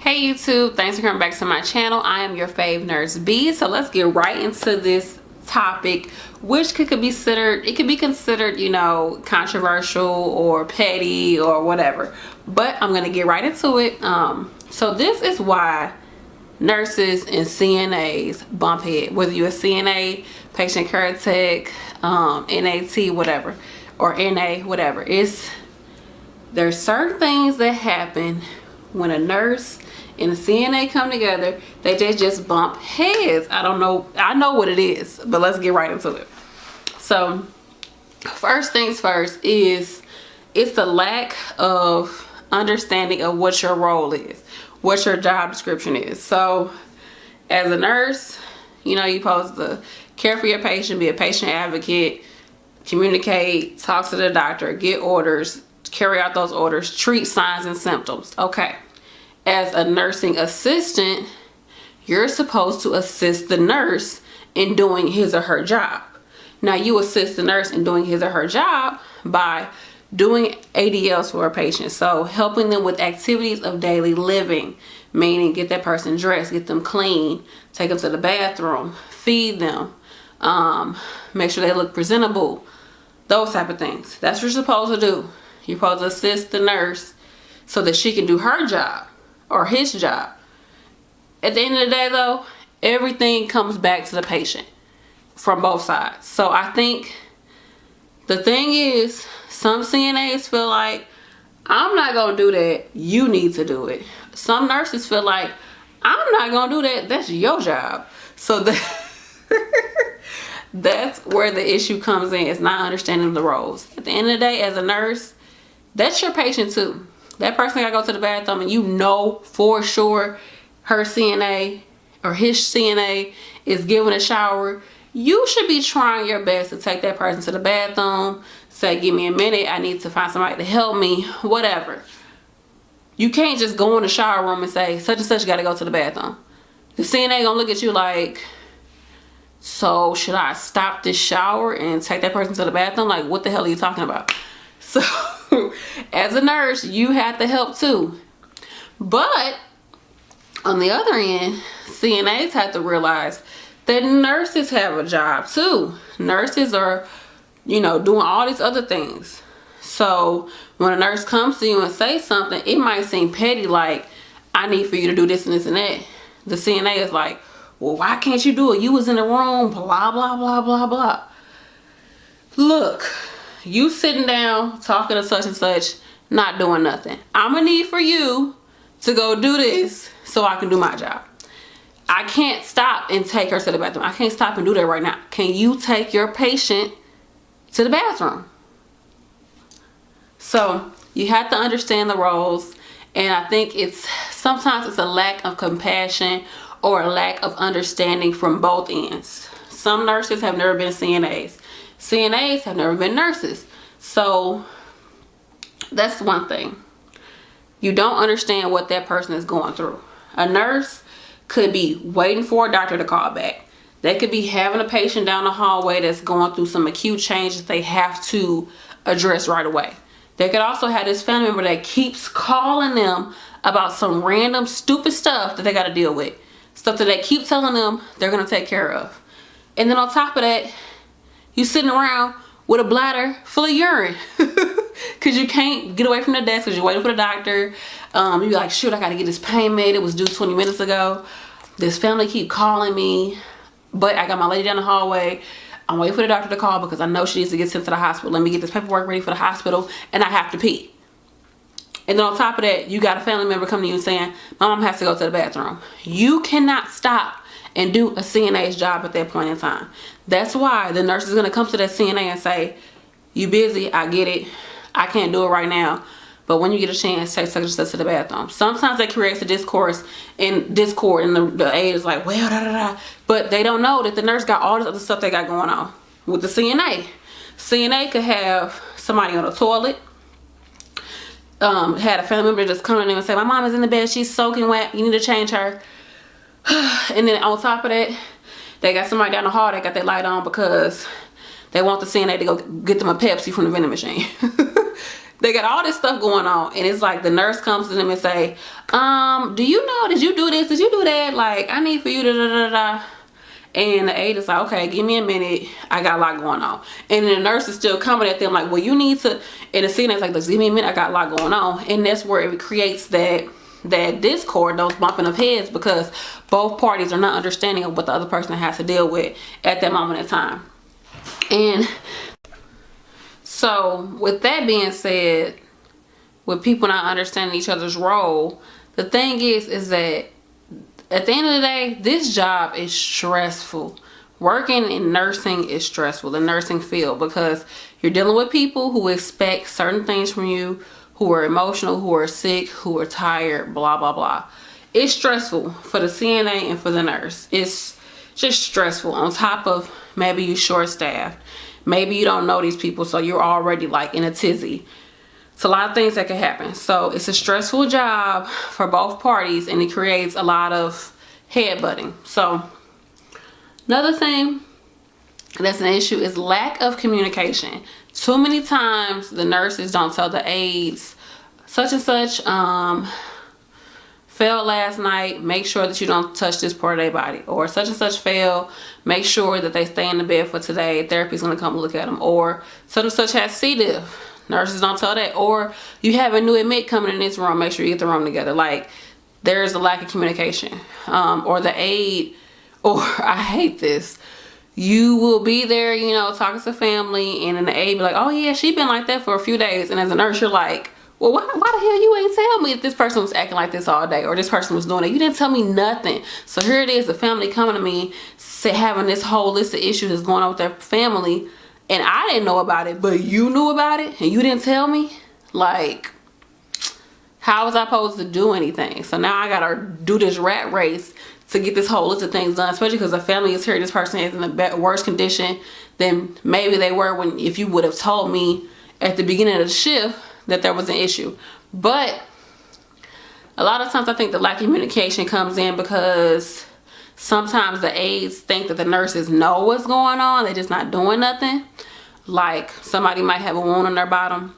Hey YouTube, thanks for coming back to my channel. I am your fave nurse B. So let's get right into this topic, which could be considered, you know, controversial or petty or whatever. But I'm gonna get right into it. So this is why nurses and CNAs bump head. Whether you're a CNA, patient care tech, NAT, whatever, or NA, whatever. There's certain things that happen when a nurse and a CNA come together, they just bump heads. I know what it is, but let's get right into it. So first things first is it's the lack of understanding of what your role is, what your job description is. So as a nurse, you know, you're supposed to care for your patient, be a patient advocate, communicate, talk to the doctor, get orders, carry out those orders, treat signs and symptoms. Okay. As a nursing assistant, you're supposed to assist the nurse in doing his or her job. Now, you assist the nurse in doing his or her job by doing ADLs for a patient. So helping them with activities of daily living, meaning get that person dressed, get them clean, take them to the bathroom, feed them, make sure they look presentable, those type of things. That's what you're supposed to do. You're supposed to assist the nurse so that she can do her job or his job. At the end of the day though, everything comes back to the patient from both sides. So I think the thing is, some CNAs feel like, I'm not gonna do that, you need to do it. Some nurses feel like, I'm not gonna do that, that's your job. So that's where the issue comes in, is not understanding the roles. At the end of the day, as a nurse, that's your patient too. That person gotta go to the bathroom and you know for sure her CNA or his CNA is giving a shower. You should be trying your best to take that person to the bathroom, say, give me a minute, I need to find somebody to help me, whatever. You can't just go in the shower room and say, such and such gotta go to the bathroom. The CNA gonna look at you like, so should I stop this shower and take that person to the bathroom? Like, what the hell are you talking about? So as a nurse, you have to help too. But on the other end, CNAs have to realize that nurses have a job too. Nurses are, you know, doing all these other things. So when a nurse comes to you and says something, it might seem petty, like, I need for you to do this and this and that. The CNA is like, well, why can't you do it? You was in the room, blah, blah, blah, blah, blah. Look, you sitting down talking to such and such, not doing nothing. I'm gonna need for you to go do this so I can do my job. I can't stop and take her to the bathroom. I can't stop and do that right now. Can you take your patient to the bathroom? So you have to understand the roles, and I think sometimes it's a lack of compassion or a lack of understanding from both ends. Some nurses have never been CNAs. CNAs have never been nurses. So that's one thing. You don't understand what that person is going through. A nurse could be waiting for a doctor to call back. They could be having a patient down the hallway that's going through some acute changes they have to address right away. They could also have this family member that keeps calling them about some random stupid stuff that they got to deal with. Stuff that they keep telling them they're going to take care of. And then on top of that, you sitting around with a bladder full of urine because you can't get away from the desk because you're waiting for the doctor. You're like, shoot, I got to get this pain med. It was due 20 minutes ago. This family keep calling me, but I got my lady down the hallway. I'm waiting for the doctor to call because I know she needs to get sent to the hospital. Let me get this paperwork ready for the hospital, and I have to pee. And then on top of that, you got a family member coming to you and saying, my mom has to go to the bathroom. You cannot stop and do a CNA's job at that point in time. That's why the nurse is going to come to that CNA and say, you busy, I get it, I can't do it right now, but when you get a chance, take such and such to the bathroom. Sometimes that creates a discord, and the aide is like, well, da da da, but they don't know that the nurse got all this other stuff they got going on with the CNA. CNA could have somebody on the toilet, had a family member just come in and say, my mom is in the bed, she's soaking wet, you need to change her. And then on top of that, they got somebody down the hall that got their light on because they want the CNA to go get them a Pepsi from the vending machine. They got all this stuff going on, and it's like the nurse comes to them and say, do you know, did you do this, did you do that, like I need for you to da da da. And the aide is like, okay, give me a minute, I got a lot going on. And then the nurse is still coming at them like, well, you need to, and the CNA's like, give me a minute, I got a lot going on. And that's where it creates that discord, those bumping of heads, because both parties are not understanding of what the other person has to deal with at that moment in time. And so with that being said, with people not understanding each other's role, the thing is that at the end of the day, this job is stressful. Working in nursing is stressful, the nursing field, because you're dealing with people who expect certain things from you, who are emotional, who are sick, who are tired, blah, blah, blah. It's stressful for the CNA and for the nurse. It's just stressful, on top of maybe you're short-staffed. Maybe you don't know these people, so you're already like in a tizzy. It's a lot of things that can happen. So it's a stressful job for both parties, and it creates a lot of headbutting. So another thing that's an issue is lack of communication. Too many times the nurses don't tell the aides, such and such failed last night, make sure that you don't touch this part of their body. Or such and such failed, make sure that they stay in the bed for today, therapy's gonna come look at them. Or such and such has C. diff. Nurses don't tell that. Or you have a new admit coming in this room, make sure you get the room together. Like, there's a lack of communication. Or the aide, or I hate this, you will be there, you know, talking to family, and then the aide be like, oh yeah, she been like that for a few days. And as a nurse, you're like, well, why the hell you ain't tell me if this person was acting like this all day, or this person was doing it? You didn't tell me nothing. So here it is, the family coming to me, having this whole list of issues that's going on with their family, and I didn't know about it, but you knew about it and you didn't tell me? Like, how was I supposed to do anything? So now I gotta do this rat race to get this whole list of things done, especially because the family is here, this person is in a worse condition than maybe they were if you would have told me at the beginning of the shift that there was an issue. But a lot of times I think the lack of communication comes in because sometimes the aides think that the nurses know what's going on, they're just not doing nothing. Like, somebody might have a wound on their bottom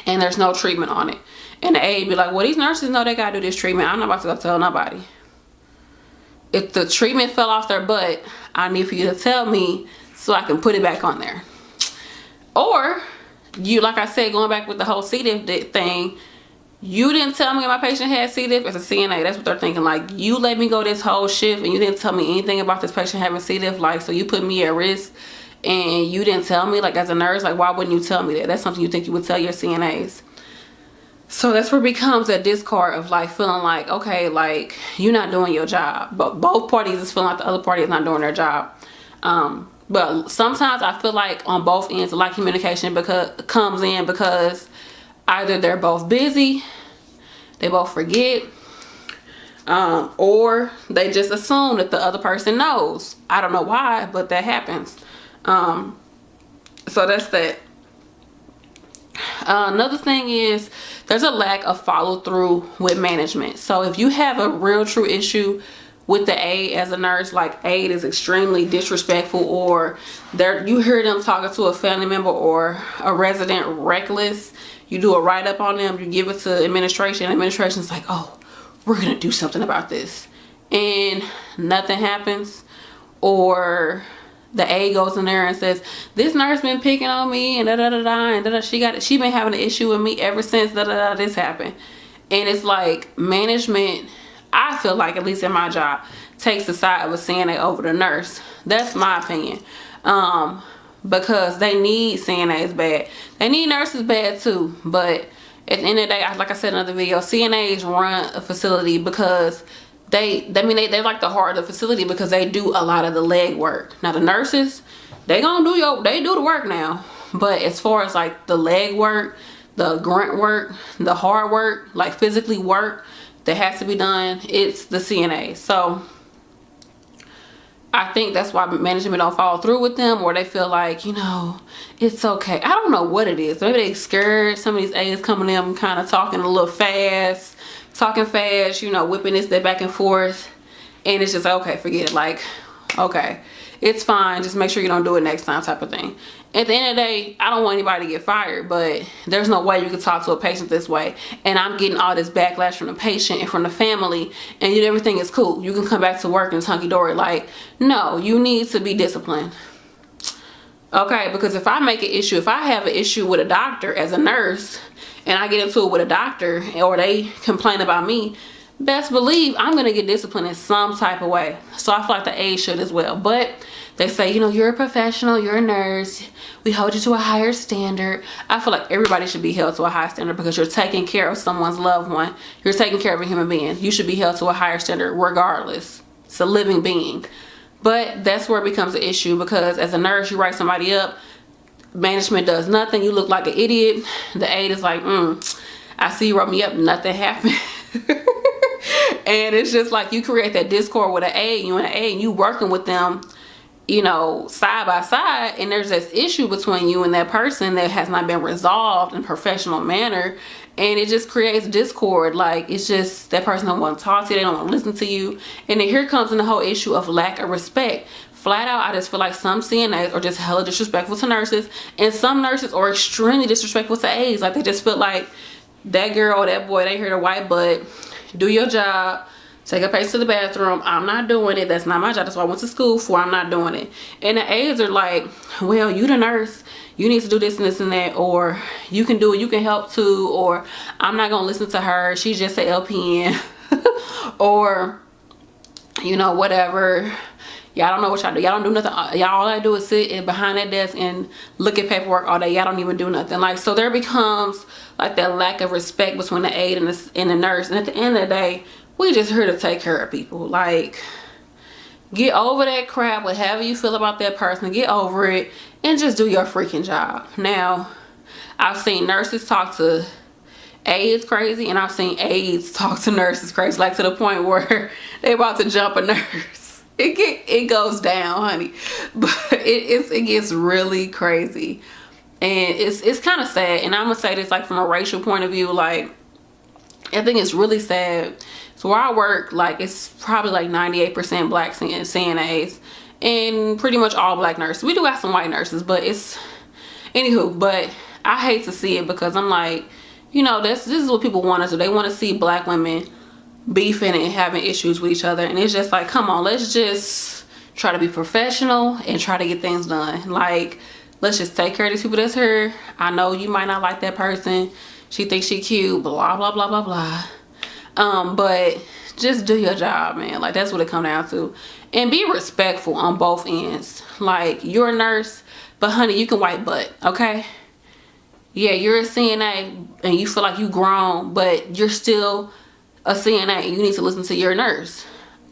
and there's no treatment on it, and the aide be like, well, these nurses know they gotta do this treatment, I'm not about to go tell nobody. If the treatment fell off their butt, I need for you to tell me so I can put it back on there. Or you, like I said, going back with the whole C. diff thing, you didn't tell me my patient had C. diff. As a CNA, that's what they're thinking. Like, you let me go this whole shift and you didn't tell me anything about this patient having C. diff. Like, so you put me at risk and you didn't tell me. Like, as a nurse, like, why wouldn't you tell me that? That's something you think you would tell your CNAs. So that's where it becomes a discord of like feeling like, okay, like, you're not doing your job. But both parties is feeling like the other party is not doing their job. But sometimes I feel like on both ends, a lot of communication comes in because either they're both busy, they both forget, or they just assume that the other person knows. I don't know why, but that happens. So that's that. Another thing is there's a lack of follow through with management. So if you have a real true issue with the aide as a nurse, like aide is extremely disrespectful, or you hear them talking to a family member or a resident reckless, you do a write-up on them, you give it to administration, administration's like, oh, we're gonna do something about this, and nothing happens. Or the aide goes in there and says, this nurse been picking on me and da da da da, and da da, she been having an issue with me ever since da da da this happened. And it's like, management, I feel like, at least in my job, takes the side of a CNA over the nurse. That's my opinion. Because they need CNAs bad. They need nurses bad too. But at the end of the day, like I said in another video, CNAs run a facility because they're like the heart of the facility, because they do a lot of the leg work. Now the nurses, they do the work now. But as far as like the leg work, the grunt work, the hard work, like physically work that has to be done, it's the CNA. So I think that's why management don't follow through with them, or they feel like, you know, it's okay. I don't know what it is. Maybe they scared some of these aides coming in kind of talking a little fast, you know, whipping this, that back and forth, and it's just like, okay, forget it. Like, okay, it's fine, just make sure you don't do it next time type of thing. At the end of the day, I don't want anybody to get fired, but there's no way you can talk to a patient this way and I'm getting all this backlash from the patient and from the family, and everything is cool. You can come back to work and it's hunky-dory. Like, no, you need to be disciplined. Okay, because if I make an issue, if I have an issue with a doctor as a nurse and I get into it with a doctor or they complain about me, best believe I'm going to get disciplined in some type of way. So I feel like the aides should as well. But they say, you know, you're a professional, you're a nurse, we hold you to a higher standard. I feel like everybody should be held to a high standard because you're taking care of someone's loved one. You're taking care of a human being. You should be held to a higher standard regardless. It's a living being. But that's where it becomes an issue, because as a nurse, you write somebody up, management does nothing, you look like an idiot. The aide is like, I see you wrote me up, nothing happened. And it's just like you create that discord with an aide, you and an aide, and you working with them, you know, side by side, and there's this issue between you and that person that has not been resolved in a professional manner, and it just creates discord. Like, it's just that person don't want to talk to you, they don't want to listen to you. And then here comes in the whole issue of lack of respect. Flat out, I just feel like some CNAs are just hella disrespectful to nurses, and some nurses are extremely disrespectful to aides. Like, they just feel like that girl or that boy, they hear the white butt, do your job, take a patient to the bathroom, I'm not doing it, that's not my job, that's what I went to school for, I'm not doing it. And the aides are like, well, you the nurse, you need to do this and this and that, or you can do it, you can help too, or I'm not gonna listen to her, she's just an LPN. Or, you know, whatever. Y'all don't know what y'all do. Y'all don't do nothing. Y'all, all I do is sit behind that desk and look at paperwork all day. Y'all don't even do nothing. Like, so there becomes like that lack of respect between the aide and the nurse. And at the end of the day, we just here to take care of people. Like, get over that crap, whatever you feel about that person, get over it and just do your freaking job. Now, I've seen nurses talk to aides crazy, and I've seen aides talk to nurses crazy, like to the point where they about to jump a nurse. It goes down, honey. But it gets really crazy, and it's kind of sad. And I'm gonna say this, like, from a racial point of view, like, I think it's really sad. So where I work, like, it's probably like 98% black CNAs and pretty much all black nurses. We do have some white nurses, but it's, anywho, but I hate to see it, because I'm like, you know, this is what people want us to do. They want to see black women beefing and having issues with each other, and it's just like, come on, let's just try to be professional and try to get things done. Like, let's just take care of these people that's here. I know you might not like that person, she thinks she cute, blah blah blah blah blah, but just do your job, man. Like, that's what it comes down to. And be respectful on both ends. Like, you're a nurse, but honey, you can wipe butt, okay? Yeah, you're a CNA and you feel like you grown, but you're still a CNA. You need to listen to your nurse.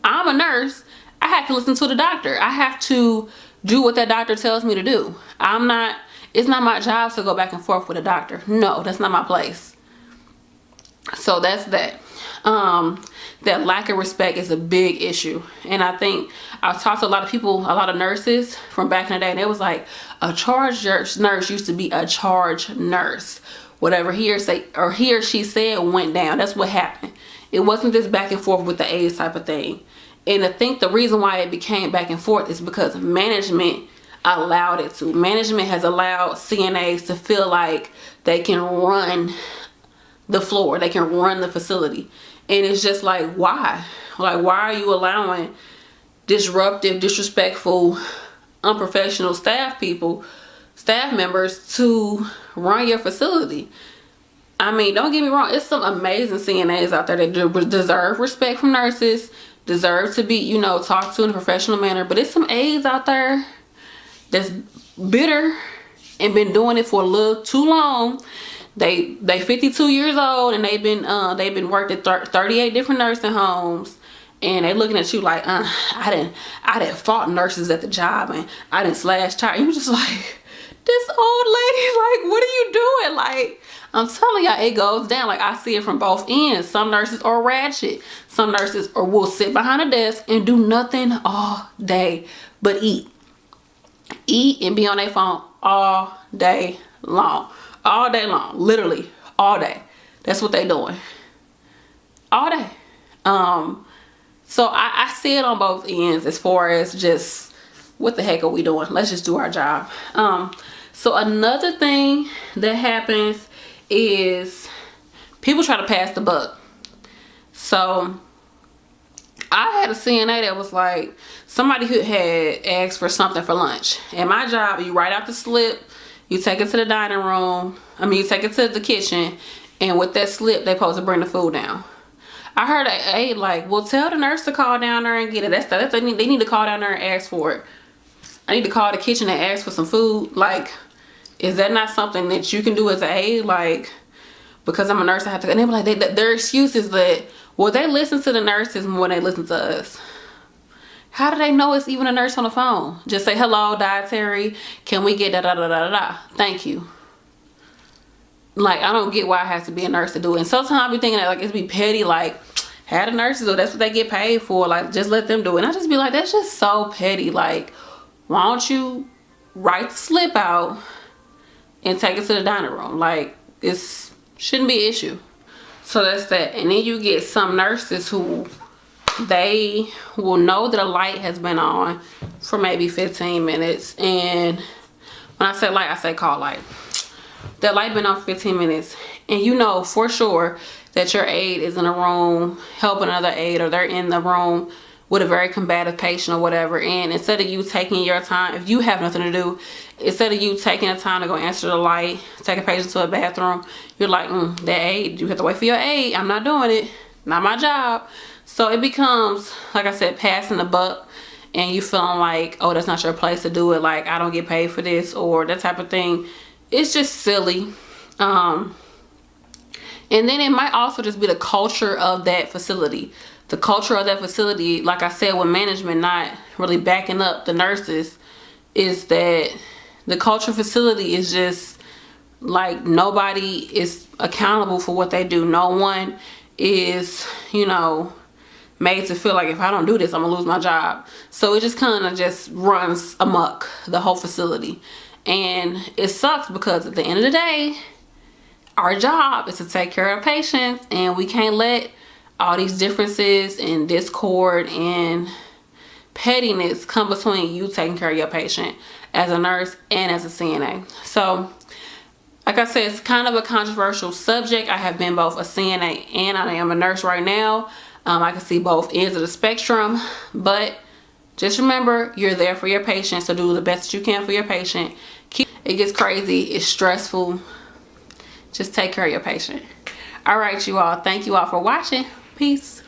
I'm a nurse. I have to listen to the doctor. I have to do what that doctor tells me to do. It's not my job to go back and forth with a doctor. No, that's not my place. So that's that. That lack of respect is a big issue. And I think I've talked to a lot of people, a lot of nurses from back in the day, and it was like, a charge nurse used to be a charge nurse. Whatever he or she said went down. That's what happened. It wasn't this back and forth with the aides type of thing. And I think the reason why it became back and forth is because management allowed it to. Management has allowed CNAs to feel like they can run the floor, they can run the facility. And it's just like, why? Like, why are you allowing disruptive, disrespectful, unprofessional staff members to run your facility? I mean, don't get me wrong, it's some amazing CNAs out there that deserve respect from nurses, deserve to be, you know, talked to in a professional manner. But it's some aides out there that's bitter and been doing it for a little too long. They 52 years old, and they've been worked at 38 different nursing homes, and they looking at you like, I didn't fought nurses at the job, and I didn't slash tires. You just like, this old lady, like, what are you doing? Like, I'm telling y'all, it goes down. Like, I see it from both ends. Some nurses are ratchet. Some nurses will sit behind a desk and do nothing all day but eat and be on their phone all day long. All day long, literally all day. That's what they doing all day. So I see it on both ends, as far as just what the heck are we doing? Let's just do our job. So another thing that happens is people try to pass the buck. So I had a CNA that was like, somebody who had asked for something for lunch. And my job, you write out the slip, you take it to the dining room, you take it to the kitchen, and with that slip, they supposed to bring the food down. I heard an aide like, well, tell the nurse to call down there and get it. They need to call down there and ask for it. I need to call the kitchen and ask for some food. Like, is that not something that you can do as an aide? Like, because I'm a nurse, I have to. And they were like, their excuse is that, well, they listen to the nurses more than they listen to us. How do they know it's even a nurse on the phone? Just say, hello, dietary, can we get da da da da da? Thank you. Like, I don't get why it has to be a nurse to do it. And sometimes I be thinking that, like, it's be petty, like, have the nurses do it. That's what they get paid for. Like, just let them do it. And I just be like, that's just so petty. Like, why don't you write the slip out and take it to the dining room? Like, it shouldn't be an issue. So that's that. And then you get some nurses who, they will know that a light has been on for maybe 15 minutes. And when I say light, I say call light. That light been on for 15 minutes. And you know for sure that your aide is in a room helping another aide, or they're in the room with a very combative patient or whatever. And instead of you taking your time, if you have nothing to do, instead of you taking the time to go answer the light, take a patient to a bathroom, you're like, that aide, you have to wait for your aide. I'm not doing it. Not my job. So it becomes, like I said, passing the buck, and you feeling like, oh, that's not your place to do it. Like, I don't get paid for this, or that type of thing. It's just silly. And then it might also just be the culture of that facility. The culture of that facility, like I said, with management not really backing up the nurses, is that the culture facility is just like nobody is accountable for what they do. No one is, made to feel like if I don't do this, I'm gonna lose my job. So it just kind of just runs amok, the whole facility. And it sucks because at the end of the day, our job is to take care of patients, and we can't let all these differences and discord and pettiness come between you taking care of your patient as a nurse and as a CNA. So, like I said, it's kind of a controversial subject. I have been both a CNA and I am a nurse right now. I can see both ends of the spectrum, but just remember, you're there for your patient, so do the best you can for your patient. It gets crazy, it's stressful. Just take care of your patient. All right, you all. Thank you all for watching. Peace.